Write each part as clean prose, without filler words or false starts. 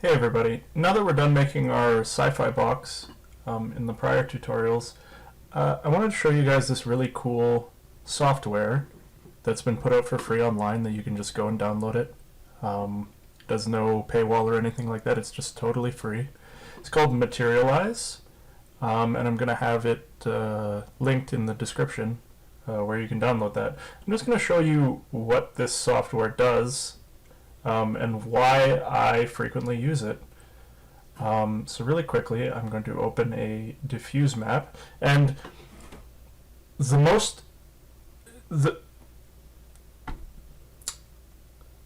Hey everybody, now that we're done making our sci-fi box in the prior tutorials, I wanted to show you guys this really cool software that's been put out for free online that you can just go and download it. Does no paywall or anything like that, it's just totally free. It's called Materialize, and I'm going to have it linked in the description where you can download that. I'm just going to show you what this software does and why I frequently use it. So really quickly, I'm going to open a diffuse map, and the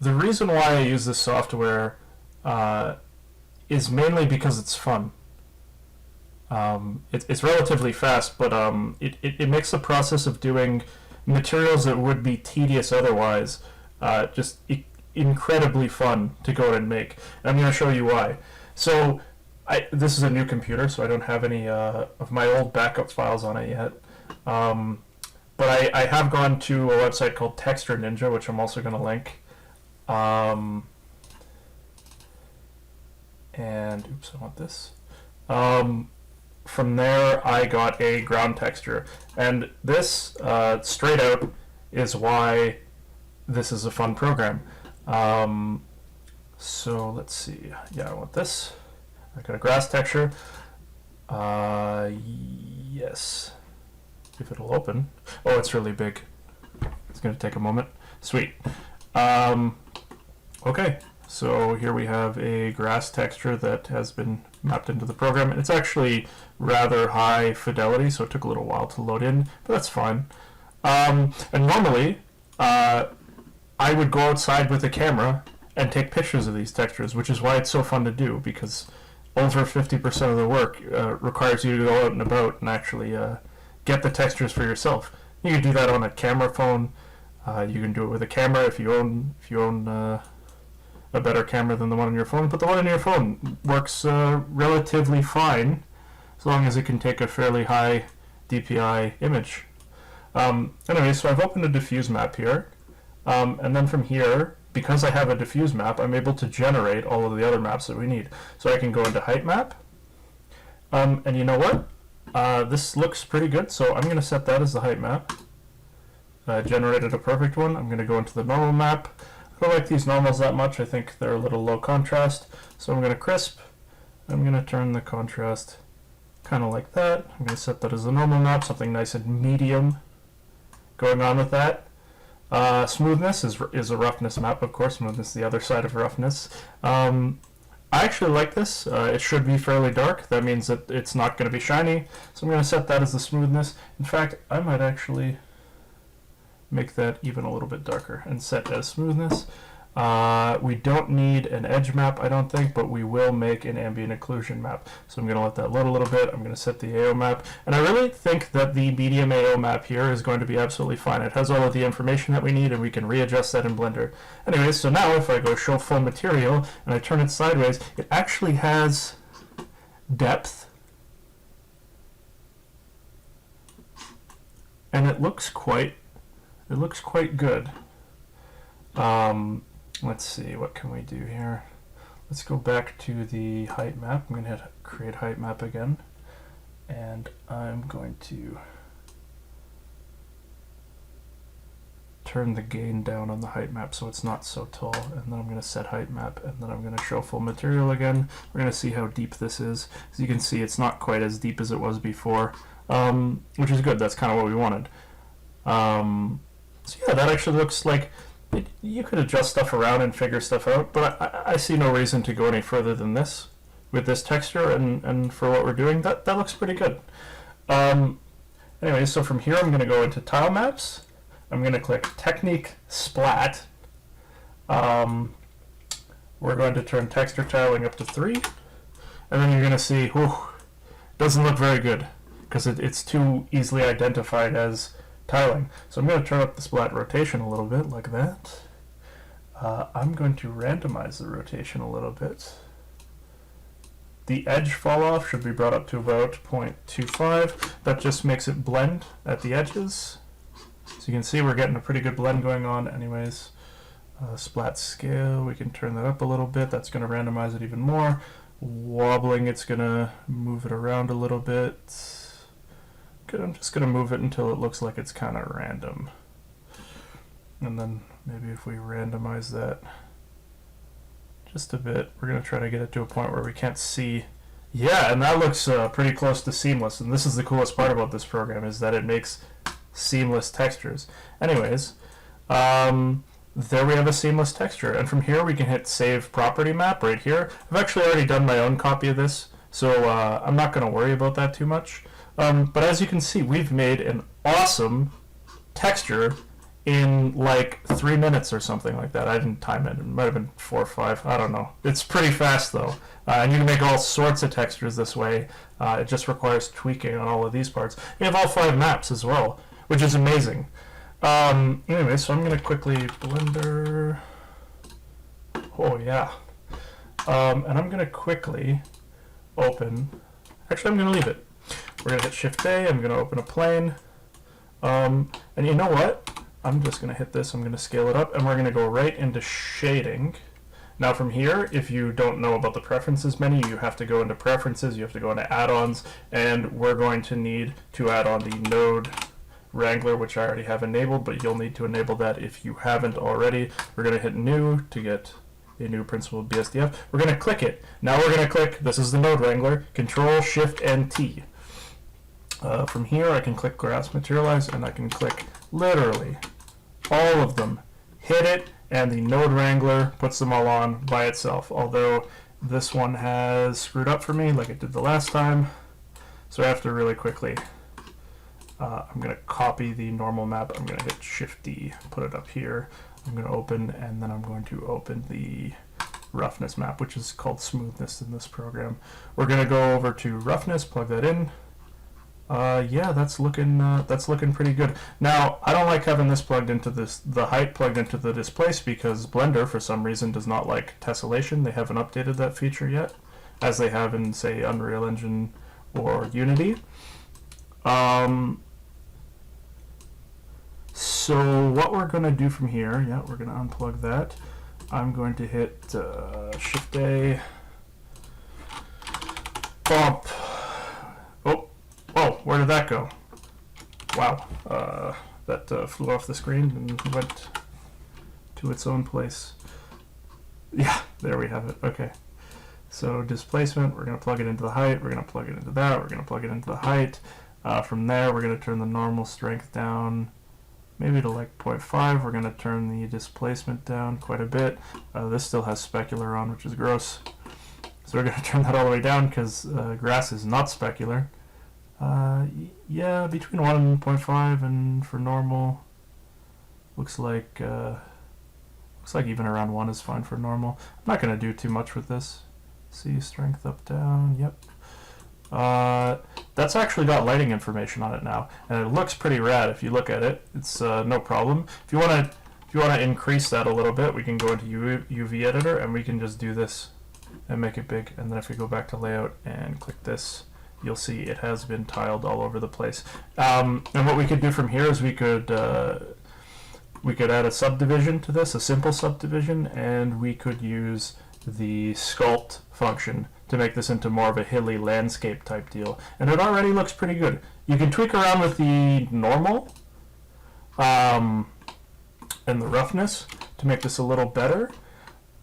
reason why I use this software is mainly because it's fun. It's relatively fast, but it makes the process of doing materials that would be tedious otherwise just incredibly fun to go and make. And I'm going to show you why. So this is a new computer, so I don't have any of my old backup files on it yet. But I have gone to a website called Texture Ninja, which I'm also going to link. And oops, I want this. From there, I got a ground texture, and this straight out is why this is a fun program. So let's see. Yeah, I want this. I got a grass texture. Yes. If it'll open. Oh, it's really big. It's going to take a moment. Sweet. Okay, so here we have a grass texture that has been mapped into the program. It's actually rather high fidelity, so it took a little while to load in, but that's fine. And normally, I would go outside with a camera and take pictures of these textures, which is why it's so fun to do, because over 50% of the work requires you to go out and about and actually get the textures for yourself. You can do that on a camera phone. You can do it with a camera if you own a better camera than the one on your phone, but the one on your phone works relatively fine as long as it can take a fairly high DPI image. Anyway, so I've opened a diffuse map here. And then from here, because I have a diffuse map, I'm able to generate all of the other maps that we need. So I can go into height map, and you know what? This looks pretty good, so I'm going to set that as the height map. Generated a perfect one. I'm going to go into the normal map. I don't like these normals that much. I think they're a little low contrast, so I'm going to crisp. I'm going to turn the contrast kind of like that. I'm going to set that as the normal map, something nice and medium going on with that. Smoothness is a roughness map, of course. Smoothness is the other side of roughness. I actually like this. It should be fairly dark. That means that it's not going to be shiny. So I'm going to set that as the smoothness. In fact, I might actually make that even a little bit darker and set as smoothness. We don't need an edge map, I don't think, but we will make an ambient occlusion map. So I'm going to let that load a little bit. I'm going to set the AO map. And I really think that the medium AO map here is going to be absolutely fine. It has all of the information that we need, and we can readjust that in Blender. Anyway, so now if I go show full material and I turn it sideways, it actually has depth. And it looks quite good. Let's see, what can we do here? Let's go back to the height map. I'm going to hit create height map again, and I'm going to turn the gain down on the height map so it's not so tall, and then I'm going to set height map, and then I'm going to show full material again. We're going to see how deep this is. As you can see, it's not quite as deep as it was before, which is good. That's kind of what we wanted. So yeah, that actually looks like you could adjust stuff around and figure stuff out, but I see no reason to go any further than this with this texture, and for what we're doing, that looks pretty good. Anyway, so from here I'm going to go into tile maps. I'm going to click Technique Splat. We're going to turn texture tiling up to 3, and then you're going to see, whew, it doesn't look very good because it's too easily identified as tiling. So I'm going to turn up the splat rotation a little bit, like that. I'm going to randomize the rotation a little bit. The edge fall off should be brought up to about 0.25. That just makes it blend at the edges. So you can see we're getting a pretty good blend going on anyways. Splat Scale, we can turn that up a little bit. That's going to randomize it even more. Wobbling, it's going to move it around a little bit. Good, I'm just going to move it until it looks like it's kind of random. And then maybe if we randomize that just a bit, we're going to try to get it to a point where we can't see. Yeah, and that looks pretty close to seamless. And this is the coolest part about this program, is that it makes seamless textures. Anyways, there we have a seamless texture. And from here we can hit Save Property Map right here. I've actually already done my own copy of this, so I'm not going to worry about that too much. But as you can see, we've made an awesome texture in like 3 minutes or something like that. I didn't time it. It might have been 4 or 5. I don't know. It's pretty fast though. And you can make all sorts of textures this way. It just requires tweaking on all of these parts. You have all 5 maps as well, which is amazing. Anyway, so I'm going to quickly Blender. Oh yeah. And I'm going to quickly open. Actually, I'm going to leave it. We're going to hit Shift A. I'm going to open a plane. And you know what? I'm just going to hit this, I'm going to scale it up, and we're going to go right into shading. Now from here, if you don't know about the preferences menu, you have to go into preferences, you have to go into add-ons, and we're going to need to add on the node Wrangler, which I already have enabled, but you'll need to enable that if you haven't already. We're going to hit new to get a new principal BSDF. We're going to click it. Now we're going to click, this is the node Wrangler, Control, Shift, and T. From here I can click Grass Materialize, and I can click literally all of them, hit it, and the node Wrangler puts them all on by itself, although this one has screwed up for me like it did the last time, so I have to really quickly, I'm going to copy the normal map, I'm going to hit Shift D, put it up here, I'm going to open, and then I'm going to open the roughness map, which is called Smoothness in this program. We're going to go over to roughness, plug that in. Yeah, that's looking pretty good. Now, I don't like having this plugged into the height plugged into the displace, because Blender, for some reason, does not like tessellation. They haven't updated that feature yet, as they have in, say, Unreal Engine or Unity. So what we're going to do from here, yeah, we're going to unplug that. I'm going to hit Shift A, bump. Oh, where did that go? Wow, that flew off the screen and went to its own place. Yeah, there we have it. Okay, so displacement, we're going to plug it into the height, we're going to plug it into that, we're going to plug it into the height. From there, we're going to turn the normal strength down, maybe to like 0.5. We're going to turn the displacement down quite a bit. This still has specular on, which is gross. So we're going to turn that all the way down, because grass is not specular. Yeah, between 1.5 and for normal, looks like even around 1 is fine for normal. I'm not going to do too much with this. See, strength up, down, yep. That's actually got lighting information on it now, and it looks pretty rad if you look at it. It's no problem. If you want to increase that a little bit, we can go into UV editor, and we can just do this and make it big. And then if we go back to layout and click this, you'll see it has been tiled all over the place. And what we could do from here is we could add a subdivision to this, a simple subdivision, and we could use the sculpt function to make this into more of a hilly landscape type deal. And it already looks pretty good. You can tweak around with the normal and the roughness to make this a little better.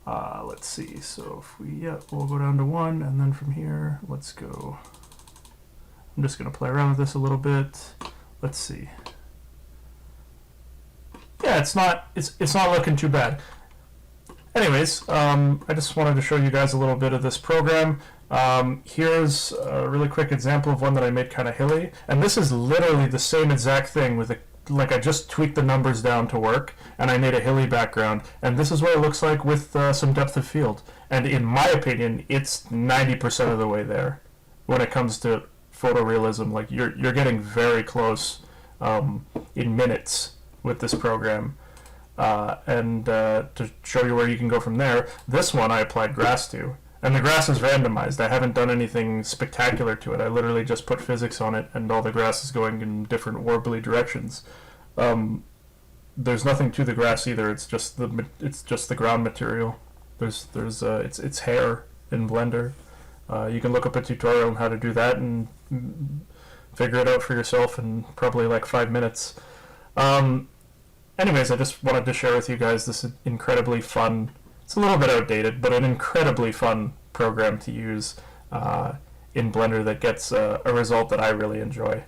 Let's see, so if we'll go down to 1, and then from here, let's go. I'm just going to play around with this a little bit. Let's see. Yeah, it's not looking too bad. Anyways, I just wanted to show you guys a little bit of this program. Here's a really quick example of one that I made kind of hilly, and this is literally the same exact thing with like I just tweaked the numbers down to work, and I made a hilly background, and this is what it looks like with some depth of field. And in my opinion, it's 90% of the way there when it comes to photorealism. Like you're getting very close in minutes with this program. And to show you where you can go from there, this one I applied grass to, and the grass is randomized. I haven't done anything spectacular to it. I literally just put physics on it, and all the grass is going in different warbly directions. there's nothing to the grass either. It's just the ground material. It's hair in Blender. You can look up a tutorial on how to do that and figure it out for yourself in probably like 5 minutes. Anyways, I just wanted to share with you guys this incredibly fun, it's a little bit outdated, but an incredibly fun program to use in Blender that gets a result that I really enjoy.